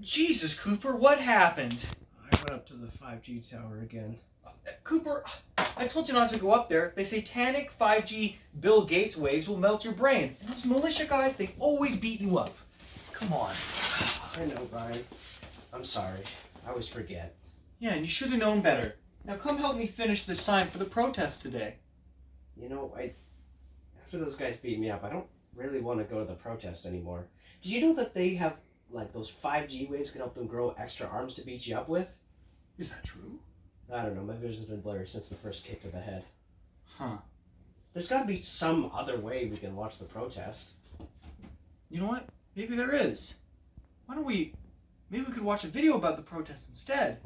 Jesus, Cooper, what happened? I went up to the 5G tower again. Cooper, I told you not to go up there. They satanic 5G Bill Gates waves will melt your brain. And those militia guys, they always beat you up. Come on. I know, Brian. I'm sorry. I always forget. Yeah, and you should have known better. Now come help me finish this sign for the protest today. You know, after those guys beat me up, I don't really want to go to the protest anymore. Did you know that they have, like, those 5G waves can help them grow extra arms to beat you up with? Is that true? I don't know. My vision's been blurry since the first kick to the head. Huh. There's got to be some other way we can watch the protest. You know what? Maybe there is. Why don't we... Maybe we could watch a video about the protest instead.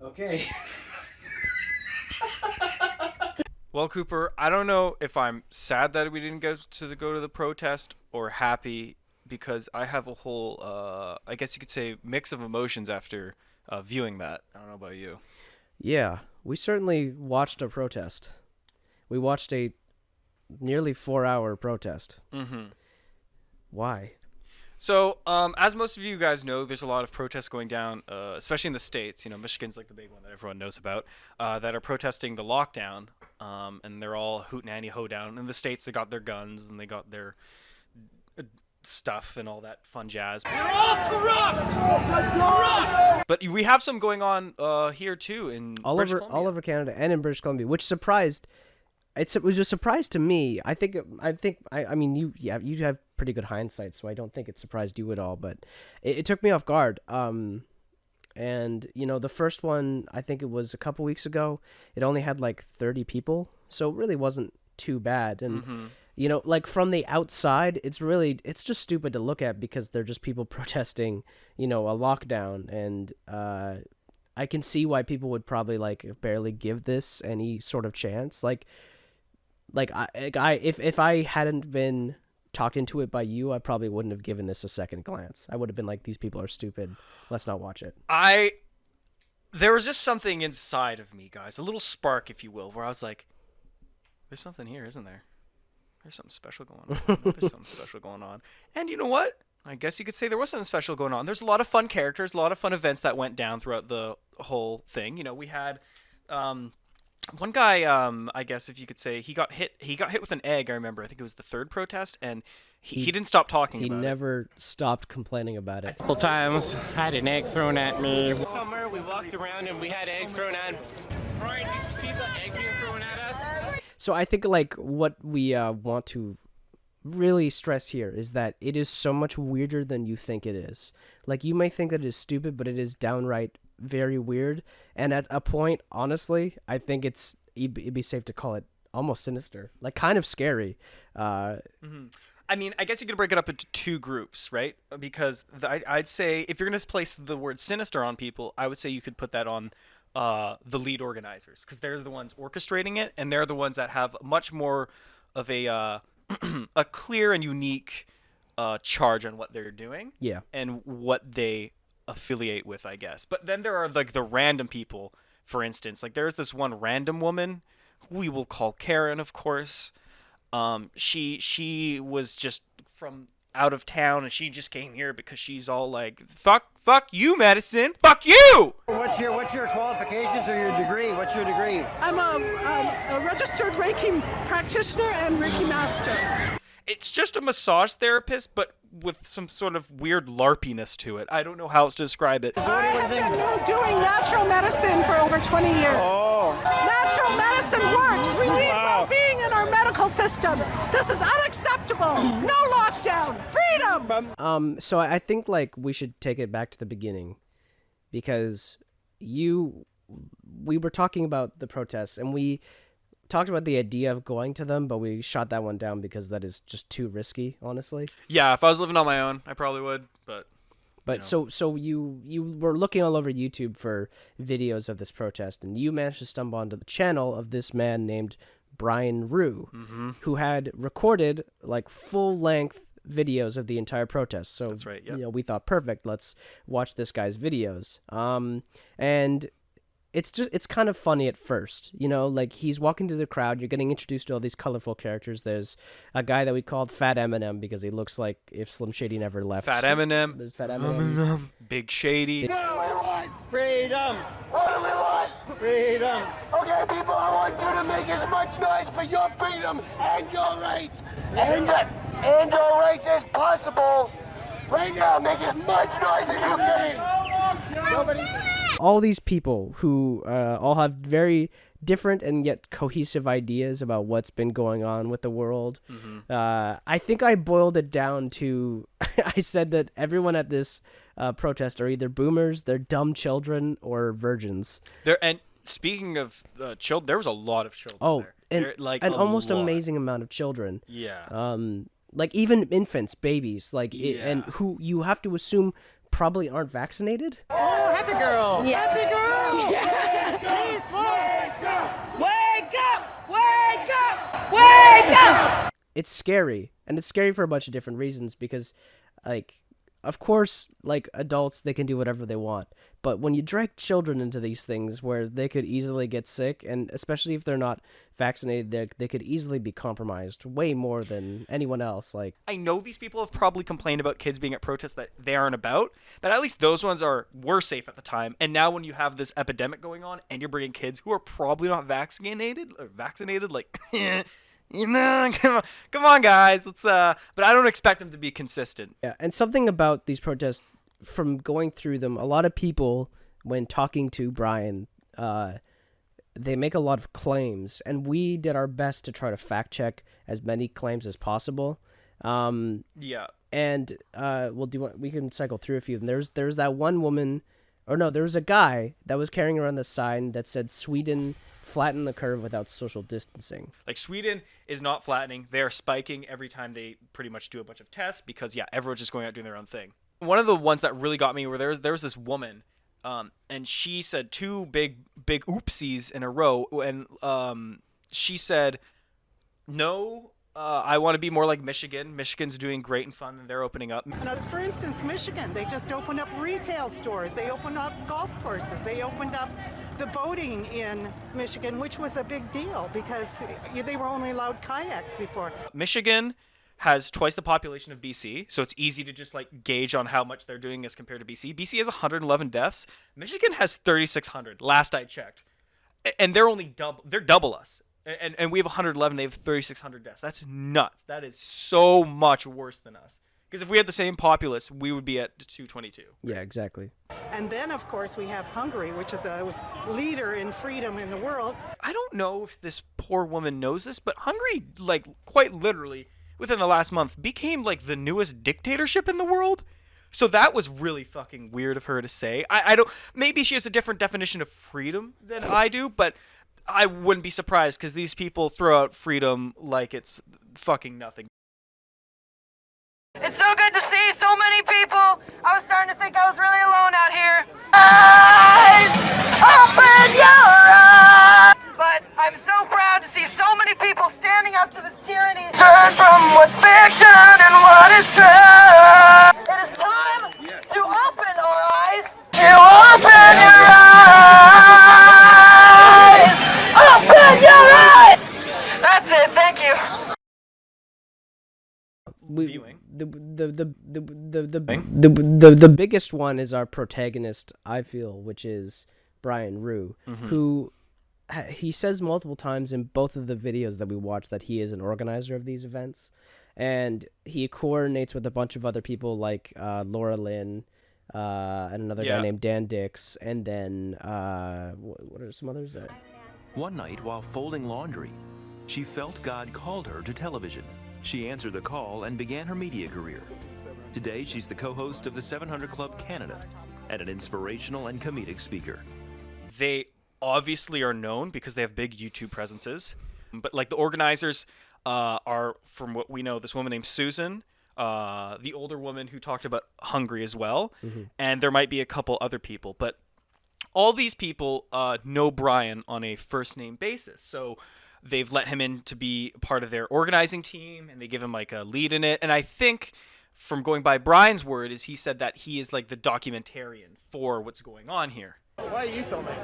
Okay. Well, Cooper, I don't know if I'm sad that we didn't go to the protest or happy, because I have a whole, I guess you could say, mix of emotions after viewing that. I don't know about you. Yeah, we certainly watched a protest. We watched a nearly 4-hour protest. Mm-hmm. Why? So, as most of you guys know, there's a lot of protests going down, especially in the States. You know, Michigan's like the big one that everyone knows about, that are protesting the lockdown, and they're all hootenanny hoedown. In the States, they got their guns, and they got their stuff and all that fun jazz. You're all corrupt! Corrupt! But we have some going on here, too, in British Columbia. All over Canada and in British Columbia, which surprised... It was a surprise to me. I mean, you have pretty good hindsight, so I don't think it surprised you at all. But it took me off guard. And you know, the first one, I think it was a couple weeks ago. It only had like 30 people, so it really wasn't too bad. And you know, like from the outside, it's just stupid to look at because they're just people protesting, you know, a lockdown. And I can see why people would probably like barely give this any sort of chance. If I hadn't been talked into it by you, I probably wouldn't have given this a second glance. I would have been like, these people are stupid. Let's not watch it. There was just something inside of me, guys, a little spark, if you will, where I was like, there's something here, isn't there? There's something special going on. There's something special going on. And you know what? I guess you could say there was something special going on. There's a lot of fun characters, a lot of fun events that went down throughout the whole thing. You know, we had one guy, I guess if you could say, he got hit with an egg, I remember. I think it was the third protest, and he didn't stop talking about it. He never stopped complaining about it. A couple times, I had an egg thrown at me. Somewhere we walked around and we had eggs thrown at us. Brian, did you see the egg being thrown at us? So I think like what we want to really stress here is that it is so much weirder than you think it is. Like, you may think that it is stupid, but it is downright very weird. And at a point, honestly, I think it'd be safe to call it almost sinister, like kind of scary. I mean, I guess you could break it up into two groups, right? Because I'd say if you're going to place the word sinister on people, I would say you could put that on the lead organizers, because they're the ones orchestrating it, and they're the ones that have much more of a a clear and unique charge on what they're doing, Yeah. and what they affiliate with, I guess. But then there are like the random people, for instance. Like, there's this one random woman who we will call Karen, of course. She was just from out of town, and she just came here because she's all like, fuck you, medicine, fuck you. What's your qualifications or your degree? What's your degree? I'm a registered Reiki practitioner and Reiki master. It's just a massage therapist, but with some sort of weird LARPiness to it. I don't know how else to describe it. I have been doing natural medicine for over 20 years. Oh. Natural medicine works. We need well-being in our medical system. This is unacceptable. No lockdown. Freedom. So I think like we should take it back to the beginning, because we were talking about the protests, and we talked about the idea of going to them, but we shot that one down because that is just too risky, honestly. Yeah, if I was living on my own, I probably would, but you know. So you were looking all over YouTube for videos of this protest, and you managed to stumble onto the channel of this man named Brian Ruhe, who had recorded like full-length videos of the entire protest. So that's right. Yep. You know, we thought, perfect, let's watch this guy's videos. And it's kind of funny at first, you know, like he's walking through the crowd, you're getting introduced to all these colorful characters. There's a guy that we called Fat Eminem because he looks like if Slim Shady never left. Fat Eminem. There's Fat Eminem. Big Shady. Freedom! What do we want? Freedom! Okay, people, I want you to make as much noise for your freedom and your rights and your rights as possible. Right now, make as much noise as you can. All these people who all have very different and yet cohesive ideas about what's been going on with the world. I think I boiled it down to I said that everyone at this protest are either boomers, they're dumb children, or virgins. And speaking of children, there was a lot of children there. An almost amazing amount of children. Yeah. Like even infants, babies, and who you have to assume probably aren't vaccinated. Oh, happy girl! Yeah. Happy girl! Yeah. Please, Wake up! Wake up! Wake up! It's scary, and it's scary for a bunch of different reasons because, like, of course, like adults, they can do whatever they want. But when you drag children into these things where they could easily get sick, and especially if they're not vaccinated, they could easily be compromised way more than anyone else. Like, I know these people have probably complained about kids being at protests that they aren't about, but at least those ones were safe at the time. And now when you have this epidemic going on and you're bringing kids who are probably not vaccinated, like, you know, come on, guys, let's. But I don't expect them to be consistent. yeah, and something about these protests, from going through them, a lot of people, when talking to Brian, they make a lot of claims, and we did our best to try to fact check as many claims as possible. Yeah. And we can cycle through a few of them. There's that one woman, or no, there was a guy that was carrying around the sign that said Sweden flatten the curve without social distancing. Like, Sweden is not flattening. They're spiking every time they pretty much do a bunch of tests because, yeah, everyone's just going out doing their own thing. One of the ones that really got me were there was this woman, and she said two big oopsies in a row, and she said, no, I want to be more like Michigan. Michigan's doing great and fun, and they're opening up. For instance, Michigan, they just opened up retail stores. They opened up golf courses. They opened up the boating in Michigan, which was a big deal because they were only allowed kayaks before. Michigan has twice the population of BC, so it's easy to just like gauge on how much they're doing as compared to BC. BC has 111 deaths. Michigan has 3,600. Last I checked, and they're only double us. And we have 111. They have 3,600 deaths. That's nuts. That is so much worse than us. Because if we had the same populace, we would be at 222. Yeah, exactly. And then, of course, we have Hungary, which is a leader in freedom in the world. I don't know if this poor woman knows this, but Hungary, like, quite literally, within the last month, became, like, the newest dictatorship in the world. So that was really fucking weird of her to say. I don't... Maybe she has a different definition of freedom than I do, but I wouldn't be surprised, because these people throw out freedom like it's fucking nothing. It's so good to see so many people. I was starting to think I was really alone out here. Eyes, open your eyes. But I'm so proud to see so many people standing up to this tyranny. Turn from what's fiction and what is true. It is time to open our eyes. To open your eyes. Open your eyes. That's it. Thank you. The biggest one is our protagonist, I feel, which is Brian Ruhe, who he says multiple times in both of the videos that we watch that he is an organizer of these events, and he coordinates with a bunch of other people like Laura Lynn and another guy named Dan Dix, and then what are some others? One night while folding laundry, she felt God called her to television. She answered the call and began her media career. Today, she's the co-host of the 700 Club Canada and an inspirational and comedic speaker. They obviously are known because they have big YouTube presences. But like the organizers are, from what we know, this woman named Susan, the older woman who talked about Hungary as well, and there might be a couple other people. But all these people know Brian on a first-name basis. So they've let him in to be part of their organizing team, and they give him like a lead in it. And I think, from going by Brian's word, is he said that he is like the documentarian for what's going on here. Why are you filming?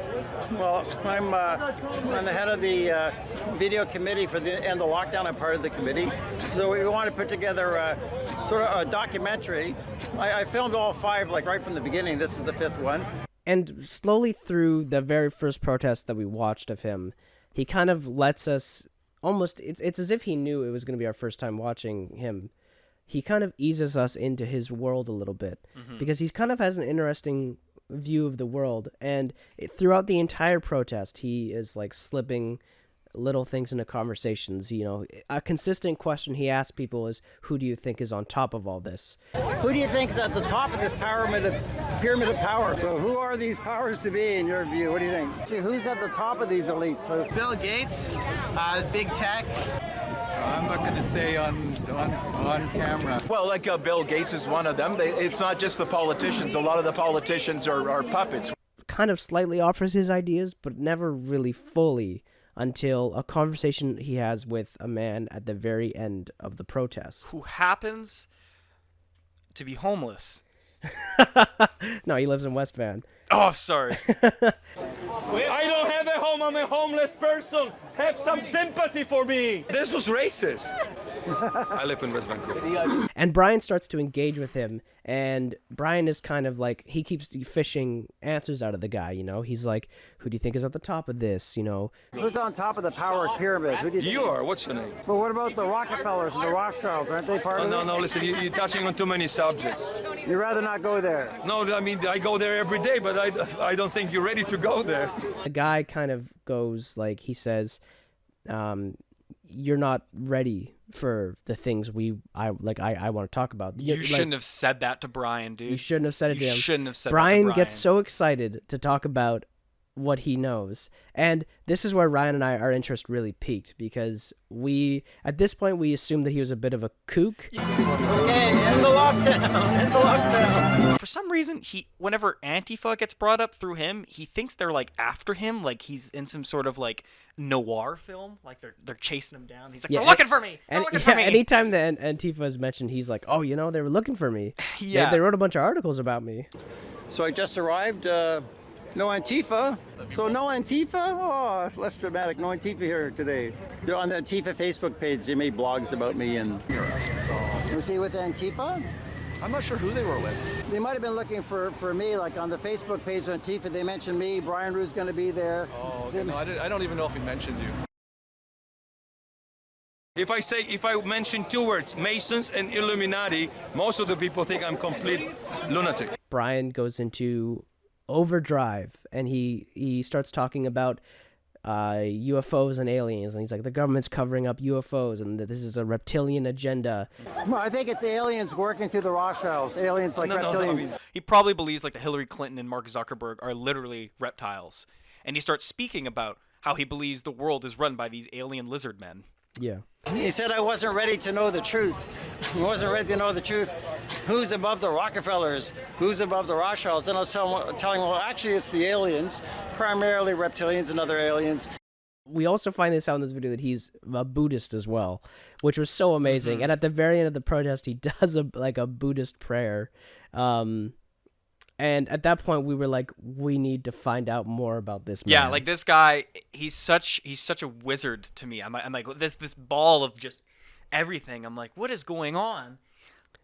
Well, I'm the head of the video committee for the end of lockdown. I'm part of the committee. So we want to put together sort of a documentary. I filmed all 5, like right from the beginning. This is the 5th one. And slowly through the very first protest that we watched of him, he kind of lets us almost, it's as if he knew it was going to be our first time watching him. He kind of eases us into his world a little bit because he kind of has an interesting view of the world. And throughout the entire protest, he is like slipping little things into conversations. You know, a consistent question he asks people is, who do you think is on top of all this? Who do you think is at the top of this pyramid of power? So who are these powers to be in your view? What do you think? See, who's at the top of these elites? So Bill Gates, big tech. I'm not going to say on camera. Well, like Bill Gates is one of them. It's not just the politicians. A lot of the politicians are puppets. Kind of slightly offers his ideas, but never really fully, until a conversation he has with a man at the very end of the protest. Who happens to be homeless. No, he lives in West Van. Oh, sorry. I don't have a home. I'm a homeless person. Have some sympathy for me. This was racist. I live in West Vancouver. And Brian starts to engage with him, and Brian is kind of like, he keeps fishing answers out of the guy, you know? He's like, who do you think is at the top of this, you know? who's on top of the power pyramid? Who do you think? You are. What's your name? But what about the Rockefellers and the Rothschilds? Aren't they part of this? No, listen, you're touching on too many subjects. You'd rather not go there. No, I mean, I go there every day, but I don't think you're ready to go there. The guy kind of goes, like, he says, you're not ready for the things I want to talk about. You shouldn't have said that to Brian, dude. You shouldn't have said it to him. You shouldn't have said Brian that to Brian. gets so excited to talk about what he knows. And this is where Ryan and our interest really peaked, because at this point, we assumed that he was a bit of a kook. Okay, end the lockdown. End the lockdown. For some reason, whenever Antifa gets brought up through him, he thinks they're like after him, like he's in some sort of like noir film, like they're chasing him down. He's like, they're looking for me. They're looking for me. Anytime the Antifa is mentioned, he's like, oh, you know, they were looking for me. Yeah. They wrote a bunch of articles about me. So I just arrived. No Antifa. So no Antifa? Oh, less dramatic. No Antifa here today. On the Antifa Facebook page, they made blogs about me and. Was he with Antifa? I'm not sure who they were with. They might have been looking for me, like on the Facebook page of Antifa. They mentioned me. Brian Ruhe's going to be there. Oh, okay. No, I don't even know if he mentioned you. If I mention 2 words, Masons and Illuminati, most of the people think I'm complete lunatic. Brian goes into overdrive, and he starts talking about UFOs and aliens, and he's like, the government's covering up UFOs, and that this is a reptilian agenda. Well, I think it's aliens working through the Rothschilds. Aliens like reptilians. I mean, he probably believes like that Hillary Clinton and Mark Zuckerberg are literally reptiles, and he starts speaking about how he believes the world is run by these alien lizard men. Yeah. He said I wasn't ready to know the truth. I wasn't ready to know the truth. Who's above the Rockefellers? Who's above the Rothschilds? And I was telling him, well, actually, it's the aliens, primarily reptilians and other aliens. We also find this out in this video that he's a Buddhist as well, which was so amazing. And at the very end of the protest, he does a Buddhist prayer. And at that point, we were like, we need to find out more about this man. Yeah, like this guy, he's such a wizard to me. I'm like this ball of just everything. I'm like, what is going on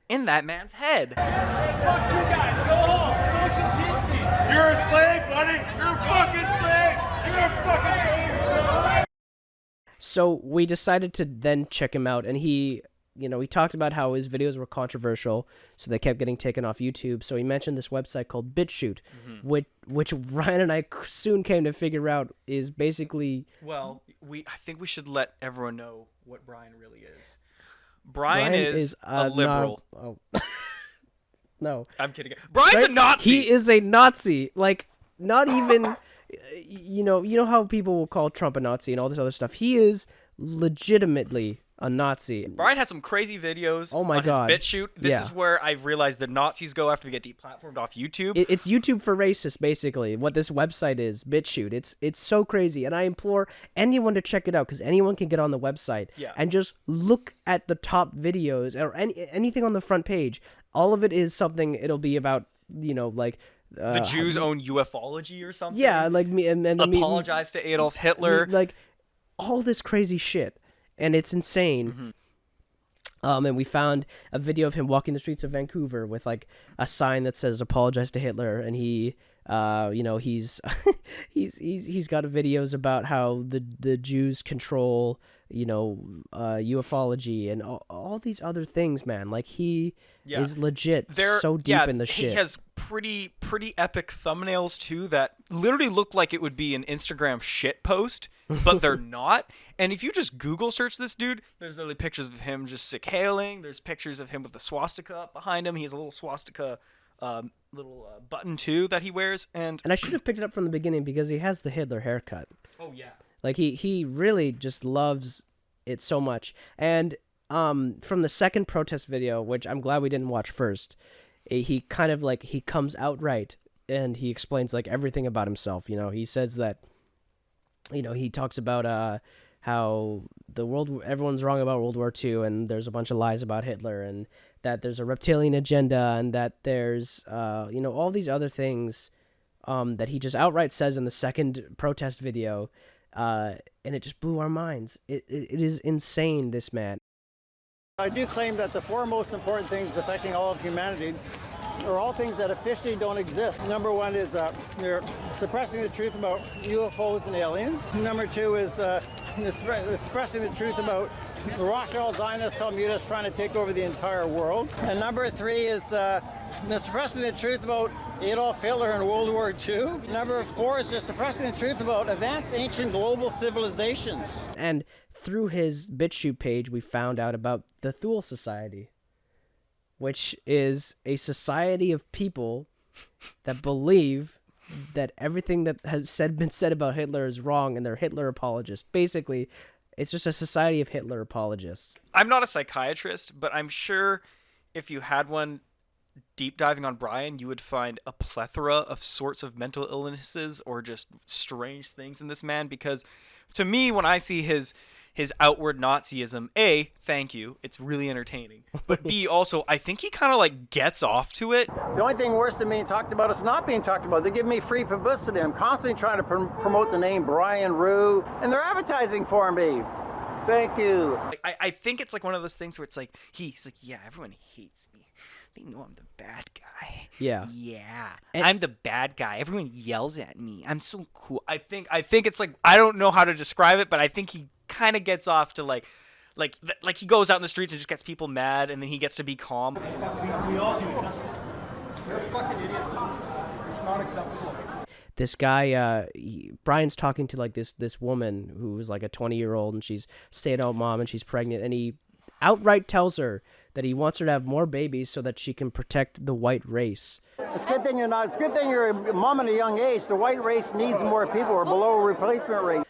in that man's head? Hey, fuck you guys, go home. Social distance. You're a slave, buddy. You're a fucking slave. You're a fucking slave. So we decided to then check him out, and he talked about how his videos were controversial, so they kept getting taken off YouTube. So he mentioned this website called BitChute, which Ryan and I soon came to figure out is basically... Well, I think we should let everyone know what Brian really is. Brian is a liberal. No. I'm kidding. Brian's a Nazi! He is a Nazi. Like, not even... You know how people will call Trump a Nazi and all this other stuff. He is legitimately a Nazi. Brian has some crazy videos on his BitChute. This is where I realized the Nazis go after we get deplatformed off YouTube. It's YouTube for racists, basically, what this website is, BitChute. It's so crazy, and I implore anyone to check it out, because anyone can get on the website and just look at the top videos or anything on the front page. All of it is something, it'll be about, like the Jews own ufology or something. Yeah, like me and apologize to Adolf Hitler. Like all this crazy shit, and it's insane. And we found a video of him walking the streets of Vancouver with like a sign that says "Apologize to Hitler," and he, he's he's got videos about how the Jews control, ufology and all these other things, man. Like he is legit so deep in the shit. He has pretty epic thumbnails too that literally look like it would be an Instagram shit post, but they're not. And if you just Google search this dude, there's literally pictures of him just sick hailing. There's pictures of him with the swastika up behind him. He has a little swastika button too that he wears. And I should have picked it up from the beginning because he has the Hitler haircut. Oh yeah. Like he really just loves it so much. And from the second protest video, which I'm glad we didn't watch first, he kind of like he comes outright and he explains like everything about himself. He says that he talks about how everyone's wrong about World War II, and there's a bunch of lies about Hitler, and that there's a reptilian agenda, and that there's all these other things that he just outright says in the second protest video, and it just blew our minds. It is insane, this man. I do claim that the four most important things affecting all of humanity are all things that officially don't exist. Number one is you're suppressing the truth about UFOs and aliens. Number two is suppressing the truth about the Rothschild Zionist communists trying to take over the entire world. And number three is suppressing the truth about Adolf Hitler and World War II. Number four is just suppressing the truth about advanced ancient global civilizations. And through his BitChute page, we found out about the Thule Society, which is a society of people that believe that everything that has been said about Hitler is wrong, and they're Hitler apologists. Basically, it's just a society of Hitler apologists. I'm not a psychiatrist, but I'm sure if you had one deep diving on Brian, you would find a plethora of sorts of mental illnesses or just strange things in this man, because to me, when I see his outward Nazism, A, thank you, it's really entertaining. But B, also, I think he kind of like gets off to it. The only thing worse than being talked about is not being talked about. They give me free publicity. I'm constantly trying to promote the name Brian Ruhe, and they're advertising for me. Thank you. I think it's like one of those things where it's like, he's like, yeah, everyone hates me. They know I'm the bad guy. Yeah. Yeah. I'm the bad guy. Everyone yells at me. I'm so cool. I think it's like, I don't know how to describe it, but I think he kind of gets off to like he goes out in the streets and just gets people mad, and then he gets to be calm. We all do it. You're a fucking idiot. It's not acceptable. This guy, Brian's talking to like this woman who's like a 20-year-old, and she's stay-at-home mom, and she's pregnant, and he outright tells her that he wants her to have more babies so that she can protect the white race. It's a good thing you're not. It's a good thing you're a mom at a young age. The white race needs more people. We're below replacement rate.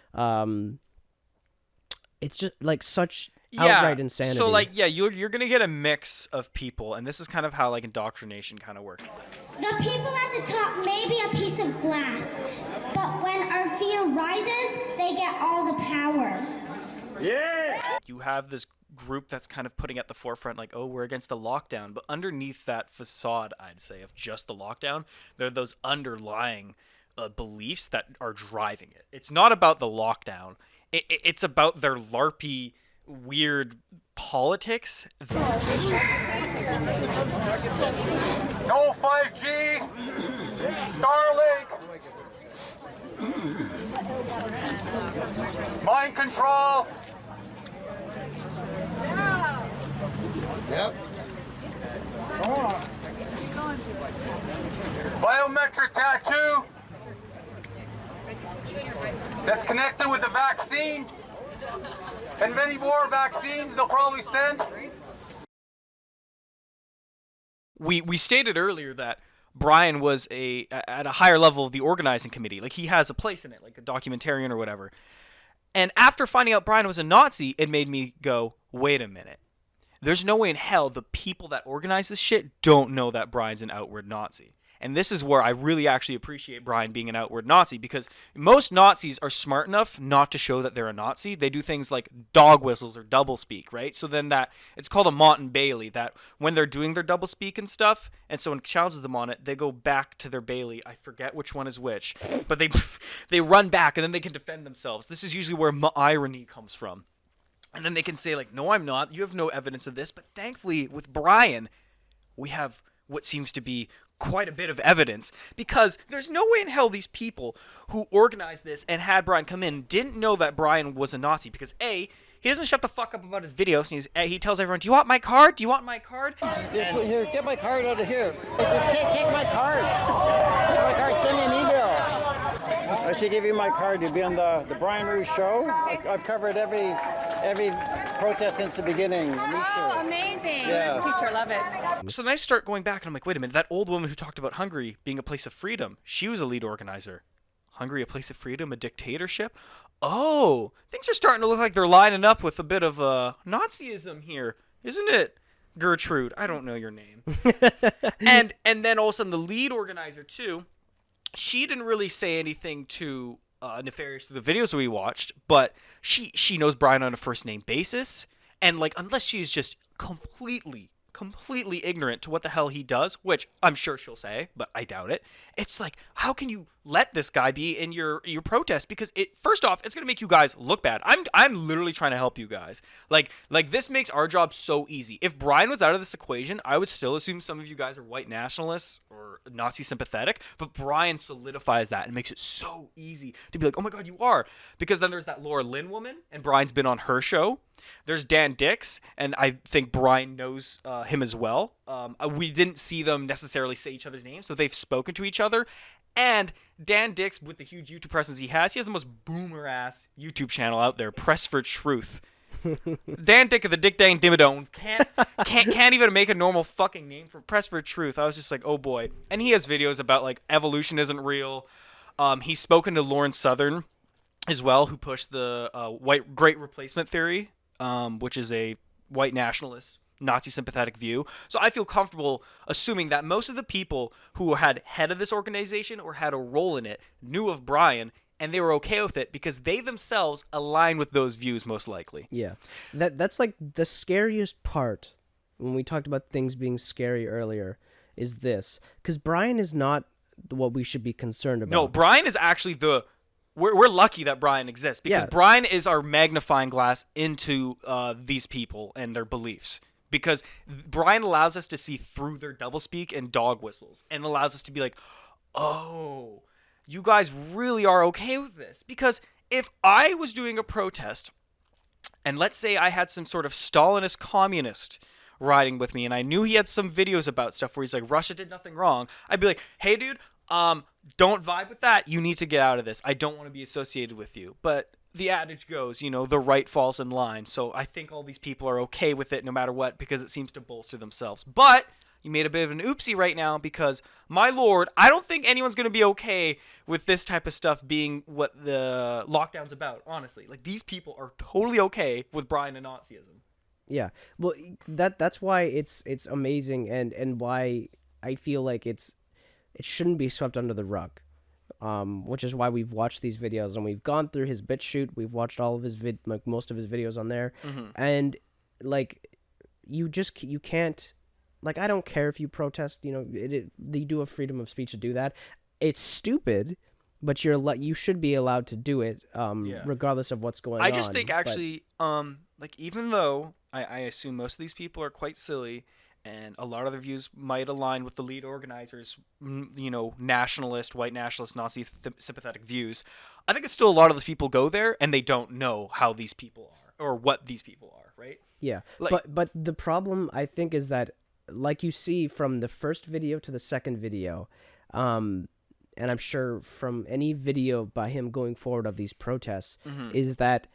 It's just like such outright insanity. So like, yeah, you're gonna get a mix of people, and this is kind of how like indoctrination kind of works. The people at the top may be a piece of glass, but when our fear rises, they get all the power. Yeah. You have this group that's kind of putting at the forefront like, oh, we're against the lockdown, but underneath that facade, I'd say, of just the lockdown, there are those underlying beliefs that are driving it. It's not about the lockdown. It's about their LARPy, weird politics. No 5G, Starlink, mind control. Yep. Biometric tattoo that's connected with the vaccine, and many more vaccines they'll probably send. We stated earlier that Brian was at a higher level of the organizing committee. Like, he has a place in it, like a documentarian or whatever. And after finding out Brian was a Nazi, it made me go, wait a minute. There's no way in hell the people that organize this shit don't know that Brian's an outward Nazi. And this is where I really actually appreciate Brian being an outward Nazi, because most Nazis are smart enough not to show that they're a Nazi. They do things like dog whistles or doublespeak, right? So then that it's called a Mont and Bailey, that when they're doing their doublespeak and stuff, and someone challenges them on it, they go back to their Bailey. I forget which one is which, but they run back and then they can defend themselves. This is usually where irony comes from. And then they can say, like, no, I'm not. You have no evidence of this. But thankfully, with Brian, we have what seems to be quite a bit of evidence, because there's no way in hell these people who organized this and had Brian come in didn't know that Brian was a Nazi, because A, he doesn't shut the fuck up about his videos, and he tells everyone, do you want my card? Do you want my card? Here, get my card out of here. Take my card. Take my card, send me an email. I should give you my card. You'll be on the Brian Ruhe show. I've covered every protest since the beginning. Oh, amazing. Yeah. Teacher, love it. So then I start going back, and I'm like, wait a minute, that old woman who talked about Hungary being a place of freedom, she was a lead organizer. Hungary, a place of freedom, a dictatorship? Oh, things are starting to look like they're lining up with a bit of Nazism here, isn't it, Gertrude? I don't know your name. and then all of a sudden the lead organizer too, she didn't really say anything too nefarious to the videos we watched, but she knows Brian on a first name basis, and like unless she's just completely ignorant to what the hell he does, which I'm sure she'll say, but I doubt it. It's like, how can you let this guy be in your protest? Because first off, it's gonna make you guys look bad. I'm literally trying to help you guys. Like this makes our job so easy. If Brian was out of this equation, I would still assume some of you guys are white nationalists or Nazi sympathetic, but Brian solidifies that and makes it so easy to be like, oh my god, you are. Because then there's that Laura Lynn woman, and Brian's been on her show. There's Dan Dix, and I think Brian knows him as well. We didn't see them necessarily say each other's names, so they've spoken to each other. And Dan Dix, with the huge YouTube presence he has the most boomer-ass YouTube channel out there, Press for Truth. Dan Dick of the Dick Dang Dimmadome can't even make a normal fucking name for Press for Truth. I was just like, oh boy. And he has videos about, like, evolution isn't real. He's spoken to Lauren Southern as well, who pushed the white great replacement theory, which is a white nationalist, Nazi sympathetic view. So I feel comfortable assuming that most of the people who had head of this organization or had a role in it knew of Brian, and they were okay with it because they themselves align with those views most likely. Yeah. That's like the scariest part when we talked about things being scary earlier is this. Because Brian is not what we should be concerned about. No, Brian is actually we're lucky that Brian exists, because Brian is our magnifying glass into these people and their beliefs. Because Brian allows us to see through their doublespeak and dog whistles, and allows us to be like, oh, you guys really are okay with this. Because if I was doing a protest, and let's say I had some sort of Stalinist communist riding with me, and I knew he had some videos about stuff where he's like, Russia did nothing wrong, I'd be like, hey dude, don't vibe with that. You need to get out of this. I don't want to be associated with you. But the adage goes, the right falls in line. So I think all these people are okay with it no matter what, because it seems to bolster themselves. But you made a bit of an oopsie right now, because, my lord, I don't think anyone's going to be okay with this type of stuff being what the lockdown's about, honestly. Like, these people are totally okay with Brian and Nazism. Yeah. Well, that's why it's amazing, and why I feel like it shouldn't be swept under the rug. Which is why we've watched these videos, and we've gone through his BitChute. We've watched all of his most of his videos on there, and like you can't, like, I don't care if you protest. They do have freedom of speech to do that. It's stupid, but you should be allowed to do it, regardless of what's going on. I just think actually, like, even though I assume most of these people are quite silly, and a lot of their views might align with the lead organizers, nationalist, white nationalist, Nazi sympathetic views, I think it's still a lot of the people go there and they don't know how these people are or what these people are, right? Yeah, but the problem, I think, is that, like you see from the first video to the second video, and I'm sure from any video by him going forward of these protests, is that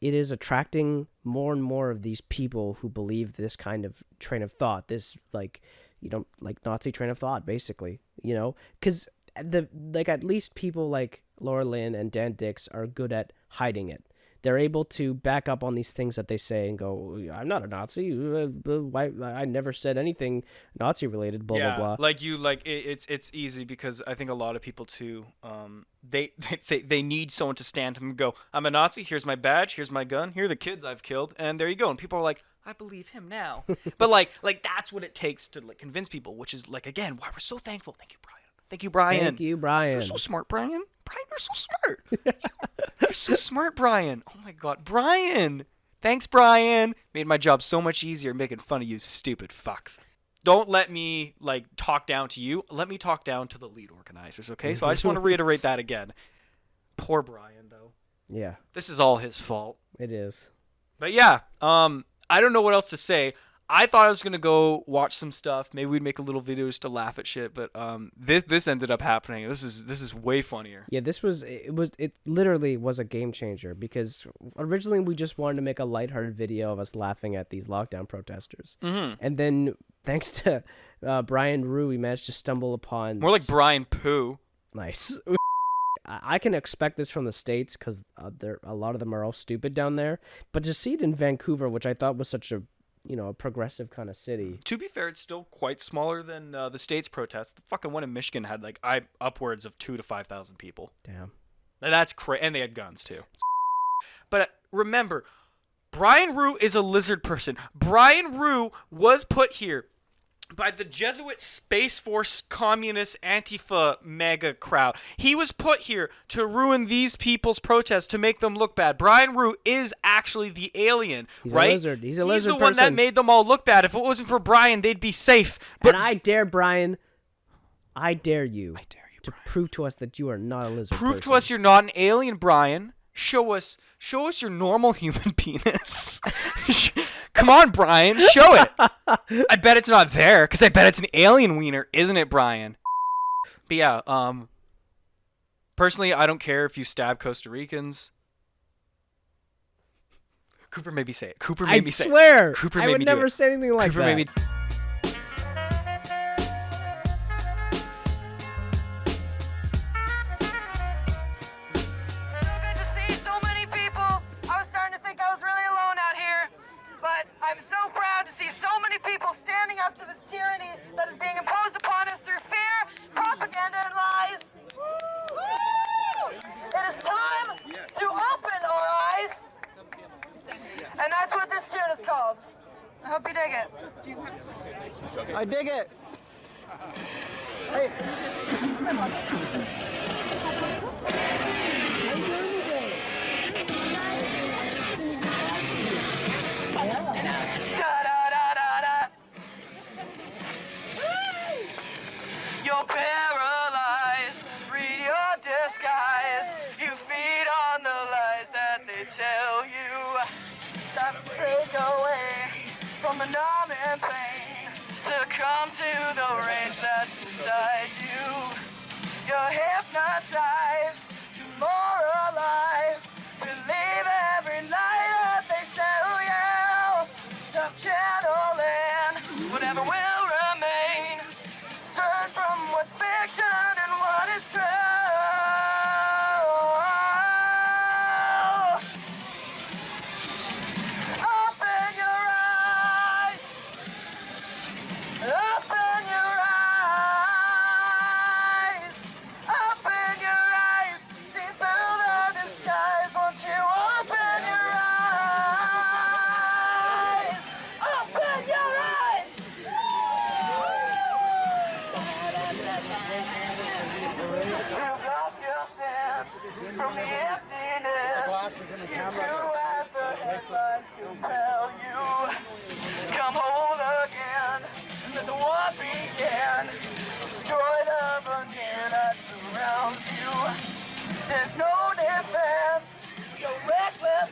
it is attracting more and more of these people who believe this kind of train of thought, this like Nazi train of thought, basically, because at least people like Laura Lynn and Dan Dix are good at hiding it. they're able to back up on these things that they say and go, I'm not a Nazi. Why? I never said anything Nazi related. Blah blah blah. It's easy because I think a lot of people too. They need someone to stand up and go, I'm a Nazi. Here's my badge. Here's my gun. Here are the kids I've killed, and there you go. And people are like, I believe him now. But like that's what it takes to like convince people, which is like again why we're so thankful. Thank you, Brian. Thank you, Brian. Thank you, Brian. You're so smart, Brian. Brian, you're so smart. You're so smart, Brian. Oh my God, Brian. Thanks, Brian. Made my job so much easier making fun of you stupid fucks. Don't let me like talk down to you. Let me talk down to the lead organizers, okay? So I just want to reiterate that again. Poor Brian, though. Yeah. This is all his fault. It is. But yeah, I don't know what else to say. I thought I was gonna go watch some stuff. Maybe we'd make a little video just to laugh at shit. But this ended up happening. This is way funnier. Yeah, it literally was a game changer because originally we just wanted to make a lighthearted video of us laughing at these lockdown protesters, and then thanks to Brian Ruhe, we managed to stumble upon more like Brian Pooh. Nice. I can expect this from the States because a lot of them are all stupid down there. But to see it in Vancouver, which I thought was such a a progressive kind of city. To be fair, it's still quite smaller than the States protests. The fucking one in Michigan had like upwards of 2,000 to 5,000 people. Damn. That's crazy. And they had guns too. But remember, Brian Ruhe is a lizard person. Brian Ruhe was put here by the Jesuit Space Force Communist Antifa mega crowd. He was put here to ruin these people's protests, to make them look bad. Brian Ruhe is actually the alien, right? A lizard. He's a lizard person. He's the one that made them all look bad. If it wasn't for Brian, they'd be safe. But I dare Brian. I dare you to prove to us that you are not a lizard Prove person. to us you're not an alien, Brian. Show us your normal human penis. Come on, Brian, show it. I bet it's not there, because I bet it's an alien wiener, isn't it, Brian? But yeah, personally, I don't care if you stab Costa Ricans. Cooper made me say it. Cooper made me say it. I swear, Cooper I made would me do never it. say anything like Cooper that. Made me I'm so proud to see so many people standing up to this tyranny that is being imposed upon us through fear, propaganda, and lies. It is time to open our eyes, and that's what this tune is called. I hope you dig it. I dig it. Hey. You're paralyzed, read your disguise. You feed on the lies that they tell you. Stop to take away from the numbing pain, to come to the rage that's inside you. You're hypnotized, demoralized, believe every lie that they sell you. Stop channeling whatever will remain. Discern from what's fiction and what is true. Open your eyes. Open your eyes. Open your eyes. See through the disguise. Won't you open your eyes? Open your eyes. You've lost your sense from the emptiness. You have the headlines compel you. Come home again, and let the war begin. Destroy the veneer that surrounds you. There's no defense. You're reckless